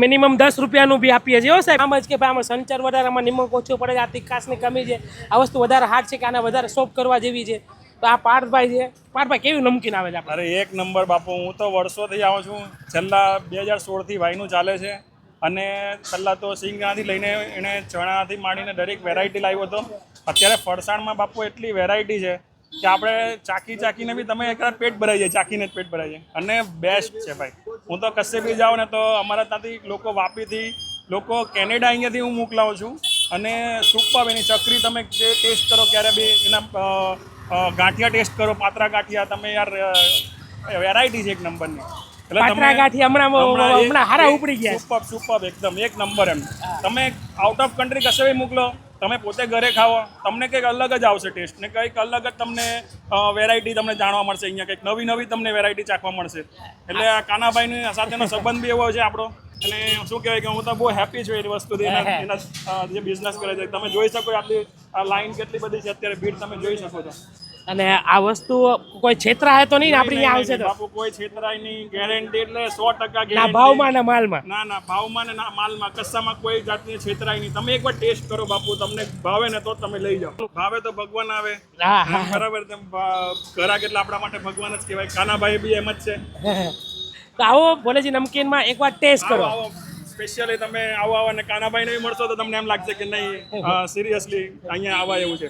Minimum 10 રૂપિયાનું બી આપીએ છીએ સાહેબ. આમ જ કે ભાઈ આમાં સંચાર વધારામાં નિમક ઓછો પડે, આ તીખાસની કમી છે, આ વસ્તુ વધારે હાર્ડ છે કે આને વધારે સોફ્ટ કરવા જેવી છે. તો આ પાર્થભાઈ છે. પાર્થભાઈ કેવી નમકીન આવે છે? અરે એક નંબર બાપુ. હું તો વર્ષોથી આવું છું, છેલ્લા 2016થી ભાઈનું ચાલે છે. અને પહેલાં તો સિંગણાથી લઈને એણે ચણાથી માંડીને દરેક વેરાયટી લાવ્યો હતો. અત્યારે ફરસાણમાં બાપુ એટલી વેરાયટી છે કે આપણે ચાકીને બી તમે એકવાર પેટ ભરાઈ જાય, ચાકીને જ પેટ ભરાઈ જાય. અને બેસ્ટ છે ભાઈ. હું તો કશે બી જાઉં ને તો અમારા ત્યાંથી લોકો વાપીથી, લોકો કેનેડા અહીંયાથી હું મોકલાવું છું. અને સુપર એની ચકરી તમે જે ટેસ્ટ કરો ક્યારે બી, એના ગાંઠિયા ટેસ્ટ કરો, પાત્રા ગાંઠિયા. તમે યાર વેરાયટી છે એક નંબરની. પાત્રા ગાંઠિયા હમણાં હારા ઉપડી ગયા. સુપર એકદમ એક નંબર. એમ તમે આઉટ ઓફ કન્ટ્રી કશે બી મોકલો, તમે પોતે ઘરે ખાવો, તમને કંઈક અલગ જ આવશે ટેસ્ટ ને, કંઈક અલગ જ તમને વેરાયટી તમને જાણવા મળશે. અહીંયા કંઈક નવી તમને વેરાયટી ચાખવા મળશે. એટલે આ કાનાભાઈની સાથેનો સંબંધ બી એવો છે આપણો. અને શું કહેવાય કે હું તો બહુ હેપી છું એ વસ્તુથી. એના જે બિઝનેસ કરે છે તમે જોઈ શકો, આટલી આ લાઈન કેટલી બધી છે અત્યારે, ભીડ તમે જોઈ શકો છો. અને આ વસ્તુ કોઈ છેતરાય તો નહીં આપણી અહીંયા આવશે તો? બાપુ કોઈ છેતરાય નહીં, ગેરંટી એટલે 100% ના ભાવમાં ના માલમાં. ના ભાવમાં ને ના માલમાં, કશામાં કોઈ જાતની છેતરાય નહીં. તમે એકવાર ટેસ્ટ કરો બાપુ, તમને ભાવે ને તો તમે લઈ જાઓ. ભાવે તો ભગવાન આવે. બરાબર. ઘરાક એટલે આપણા માટે ભગવાન જ કહેવાય. કાનાભાઈ બી એમ જ છે. તો આવો ભોલેજી નમકીનમાં એકવાર ટેસ્ટ કરો. સ્પેશિયલી તમે આવો અને કાનાભાઈને બી મળશો તો તમને એમ લાગશે કે નહીં સિરિયસલી અહીંયા આવા એવું છે.